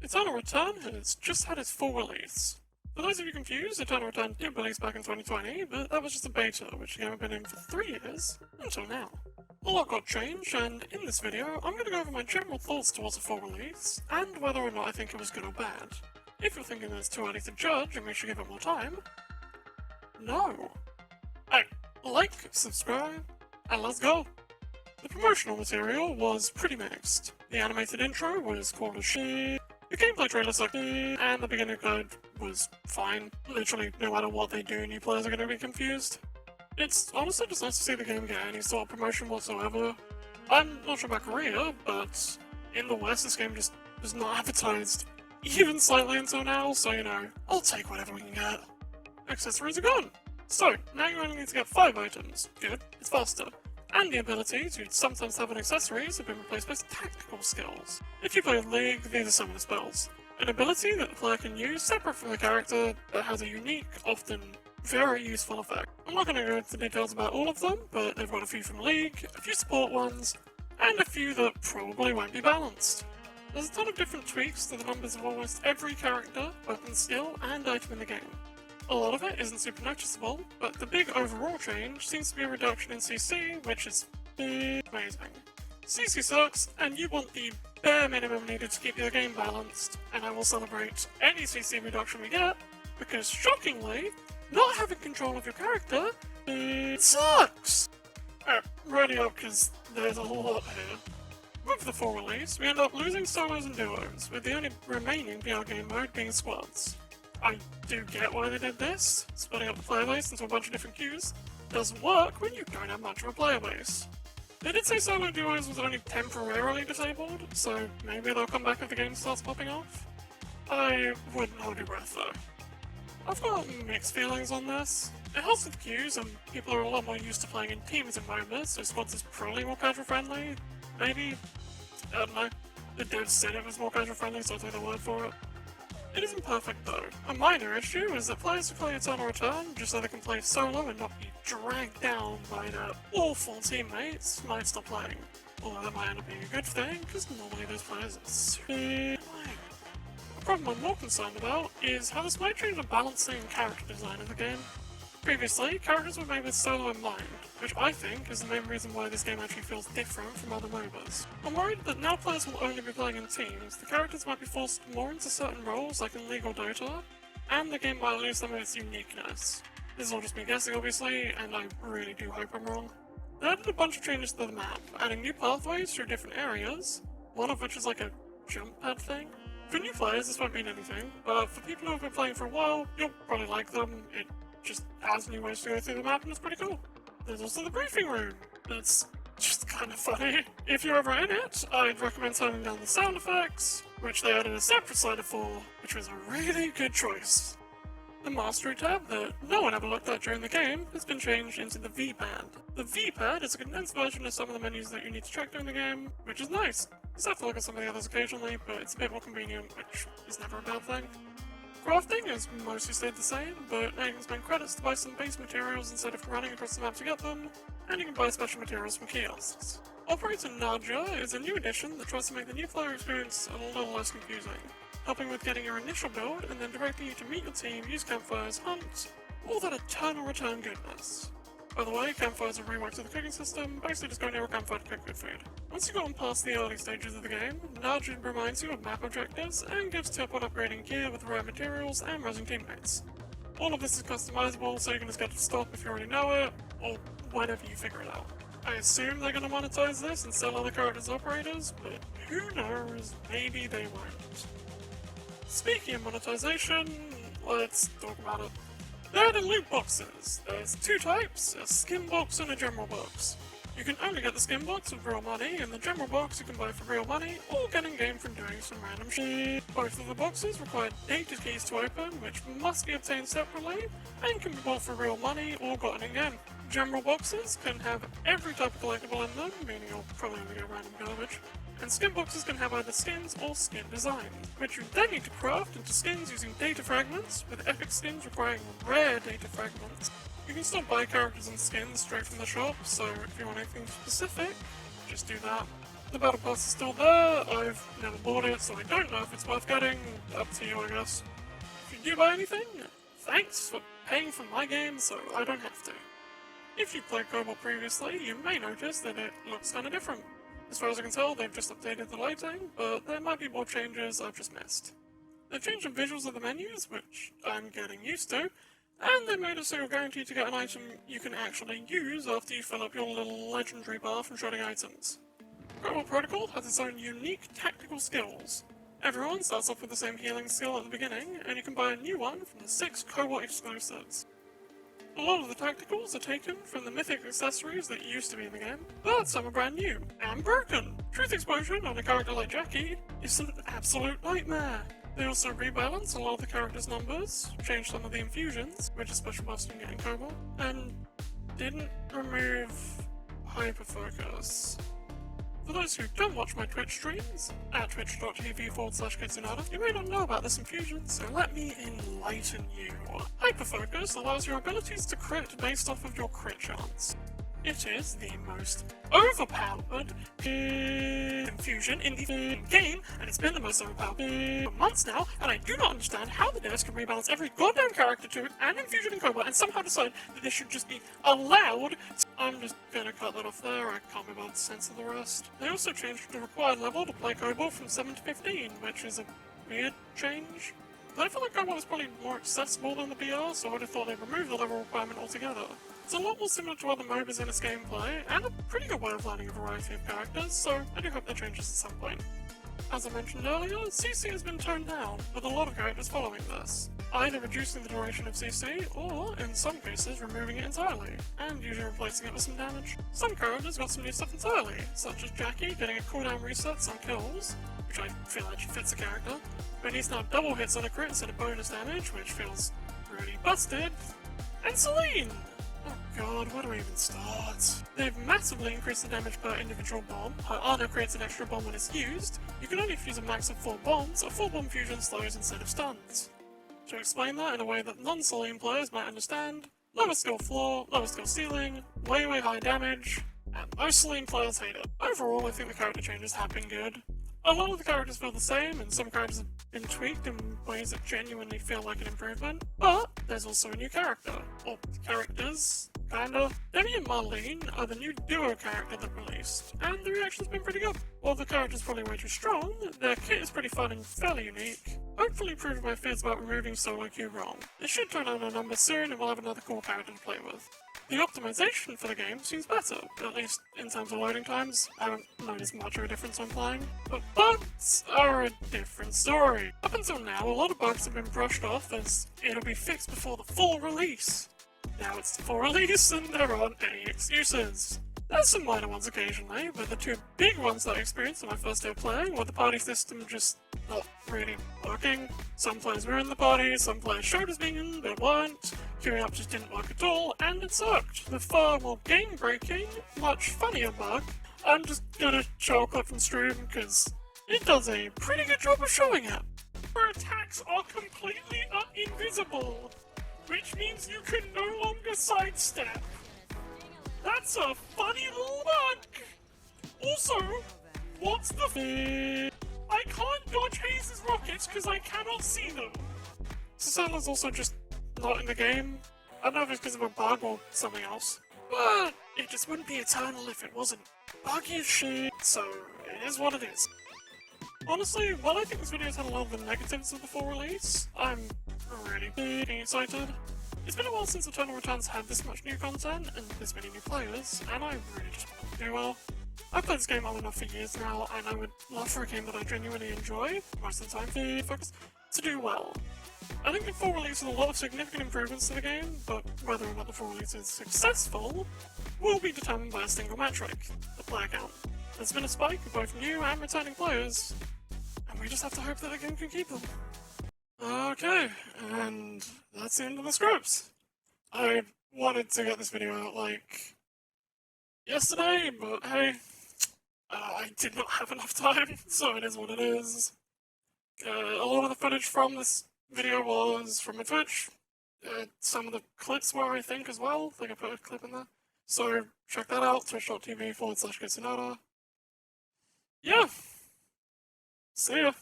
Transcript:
Eternal Return has just had its full release. For those of you confused, Eternal Return did release back in 2020, but that was just a beta, which the game had been in for 3 years, until now. A lot got changed, and in this video, I'm going to go over my general thoughts towards the full release, and whether or not I think it was good or bad. If you're thinking that it's too early to judge and we should give it more time, no. Hey, like, subscribe, and let's go! The promotional material was pretty mixed. The animated intro was cool as shit. The gameplay trailer sucked, and the beginning guide was fine. Literally, no matter what they do, new players are going to be confused. It's honestly just nice to see the game get any sort of promotion whatsoever. I'm not sure about Korea, but in the West this game just was not advertised, even slightly until now, so you know, I'll take whatever we can get. Accessories are gone! So, now you only need to get 5 items. Good, it's faster. And the ability to sometimes have an accessories have been replaced by tactical skills. If you play with League, these are some of the spells. An ability that the player can use separate from the character that has a unique, often very useful effect. I'm not going to go into details about all of them, but they've got a few from League, a few support ones, and a few that probably won't be balanced. There's a ton of different tweaks to the numbers of almost every character, weapon skill, and item in the game. A lot of it isn't super noticeable, but the big overall change seems to be a reduction in CC, which is amazing. CC sucks, and you want the bare minimum needed to keep your game balanced, and I will celebrate any CC reduction we get, because shockingly, not having control of your character sucks! Ready up, because there's a lot here. With the full release, we end up losing solos and duos, with the only remaining VR game mode being squads. I do get why they did this. Splitting up the player base into a bunch of different queues doesn't work when you don't have much of a player base. They did say solo duos was only temporarily disabled, so maybe they'll come back if the game starts popping off. I wouldn't hold your breath though. I've got mixed feelings on this. It helps with queues, and people are a lot more used to playing in teams and MOBAs, so squads is probably more casual friendly. Maybe? I don't know. The devs said it was more casual friendly, so I'll take the word for it. It isn't perfect though. A minor issue is that players who play Eternal Return just so they can play solo and not be dragged down by their awful teammates might stop playing. Although that might end up being a good thing, because normally those players are super annoying. The problem I'm more concerned about is how this might change the balancing and character design of the game. Previously, characters were made with solo in mind, which I think is the main reason why this game actually feels different from other MOBAs. I'm worried that now players will only be playing in teams, the characters might be forced more into certain roles like in League or Dota, and the game might lose some of its uniqueness. This is all just me guessing obviously, and I really do hope I'm wrong. They added a bunch of changes to the map, adding new pathways through different areas, one of which is like a jump pad thing. For new players this won't mean anything, but for people who have been playing for a while, you'll probably like them. It just has new ways to go through the map and it's pretty cool. There's also the briefing room. That's just kind of funny. If you're ever in it, I'd recommend turning down the sound effects, which they added a separate slider for, which was a really good choice. The mastery tab that no one ever looked at during the game has been changed into the V-pad. The V-pad is a condensed version of some of the menus that you need to check during the game, which is nice. You have to look at some of the others occasionally, but it's a bit more convenient, which is never a bad thing. Crafting has mostly stayed the same, but now you can spend credits to buy some base materials instead of running across the map to get them, and you can buy special materials from kiosks. Operator Naja is a new addition that tries to make the new player experience a little less confusing, helping with getting your initial build and then directing you to meet your team, use campfires, hunt, all that Eternal Return goodness. By the way, campfires are reworked to the cooking system, basically just go near a campfire to cook good food. Once you've gotten past the early stages of the game, Nudge reminds you of map objectives and gives tip on upgrading gear with rare materials and rising teammates. All of this is customizable, so you can just get to stop if you already know it, or whenever you figure it out. I assume they're going to monetize this and sell other characters operators, but who knows, maybe they won't. Speaking of monetization, let's talk about it. They added loot boxes. There's 2 types, a skin box and a general box. You can only get the skin box with real money, and the general box you can buy for real money, or get in game from doing some random shit. Both of the boxes require data keys to open, which must be obtained separately, and can be bought for real money or gotten in game. General boxes can have every type of collectible in them, meaning you'll probably only get random garbage. And skin boxes can have either skins or skin designs, which you then need to craft into skins using data fragments, with epic skins requiring rare data fragments. You can still buy characters and skins straight from the shop, so if you want anything specific, just do that. The battle pass is still there, I've never bought it, so I don't know if it's worth getting. Up to you, I guess. If you do buy anything, thanks for paying for my game so I don't have to. If you played Cobalt previously, you may notice that it looks kinda different. As far as I can tell, they've just updated the lighting, but there might be more changes I've just missed. They've changed the visuals of the menus, which I'm getting used to, and they made it so you're guaranteed to get an item you can actually use after you fill up your little legendary bar from shredding items. Cobalt Protocol has its own unique tactical skills. Everyone starts off with the same healing skill at the beginning, and you can buy a new one from the 6 Cobalt exclusives. A lot of the tacticals are taken from the mythic accessories that used to be in the game, but some are brand new and broken. Truth Explosion on a character like Jackie is an absolute nightmare. They also rebalance a lot of the characters' numbers, changed some of the infusions, which is special buffs you can get in Cobalt, and didn't remove hyperfocus. For those who don't watch my Twitch streams, at twitch.tv/Kitsunada, you may not know about this infusion, so let me enlighten you. Hyperfocus allows your abilities to crit based off of your crit chance. It is the most overpowered infusion in the game, and it's been the most overpowered for months now, and I do not understand how the devs can rebalance every goddamn character to an infusion in Cobalt and somehow decide that this should just be allowed. I'm just gonna cut that off there, I can't be able to censor the rest. They also changed the required level to play Cobalt from 7 to 15, which is a weird change. But I feel like Cobalt is probably more accessible than the BR, so I would have thought they'd remove the level requirement altogether. It's a lot more similar to other MOBAs in its gameplay, and a pretty good way of learning a variety of characters, so I do hope that changes at some point. As I mentioned earlier, CC has been toned down, with a lot of characters following this, either reducing the duration of CC, or, in some cases, removing it entirely, and usually replacing it with some damage. Some characters got some new stuff entirely, such as Jackie getting a cooldown reset on kills, which I feel actually fits the character, but he's now double hits on a crit instead of bonus damage, which feels really busted, and Celine! Oh god, where do I even start? They've massively increased the damage per individual bomb. Her Arno creates an extra bomb when it's used. You can only fuse a max of 4 bombs, a 4 bomb fusion slows instead of stuns. To explain that in a way that non-Celine players might understand, lower skill floor, lower skill ceiling, way high damage, and most Celine players hate it. Overall, I think the character changes have been good. A lot of the characters feel the same, and some characters have been tweaked in ways that genuinely feel like an improvement, but there's also a new character, or characters, kinda. Debbie and Marlene are the new duo character that released, and the reaction's been pretty good. While the character's probably way too strong, their kit is pretty fun and fairly unique, hopefully proving my fears about removing solo queue wrong. It should turn out a number soon, and we'll have another cool character to play with. The optimization for the game seems better, at least in terms of loading times. I haven't noticed much of a difference when playing. But bugs are a different story. Up until now, a lot of bugs have been brushed off as it'll be fixed before the full release. Now it's the full release and there aren't any excuses. There's some minor ones occasionally, but the two big ones that I experienced on my first day of playing were the party system just not really working. Some players were in the party, some players showed as being in, but weren't. Queuing up just didn't work at all, and it sucked. The far more game-breaking, much funnier bug, I'm just gonna show a clip from stream because it does a pretty good job of showing it. Your attacks are completely invisible, which means you can no longer sidestep. That's a funny little bug! Also, what's the I can't dodge Hayes' rockets because I cannot see them! Susanna's also just not in the game. I don't know if it's because of a bug or something else. But it just wouldn't be Eternal if it wasn't buggy as shit, so it is what it is. Honestly, while I think this video's had a lot of the negatives of the full release, I'm really getting excited. It's been a while since Eternal Returns had this much new content and this many new players, and I really just want to do well. I've played this game on and off for years now, and I would love for a game that I genuinely enjoy, most of the time for focus, to do well. I think the full release has a lot of significant improvements to the game, but whether or not the full release is successful will be determined by a single metric, the player count. There's been a spike of both new and returning players, and we just have to hope that the game can keep them. Okay, and that's the end of the scripts. I wanted to get this video out, like, yesterday, but hey, I did not have enough time, so it is what it is. A lot of the footage from this video was from my Twitch. Some of the clips were, I think, as well. I think I put a clip in there. So check that out, twitch.tv/Kitsunada. Yeah. See ya.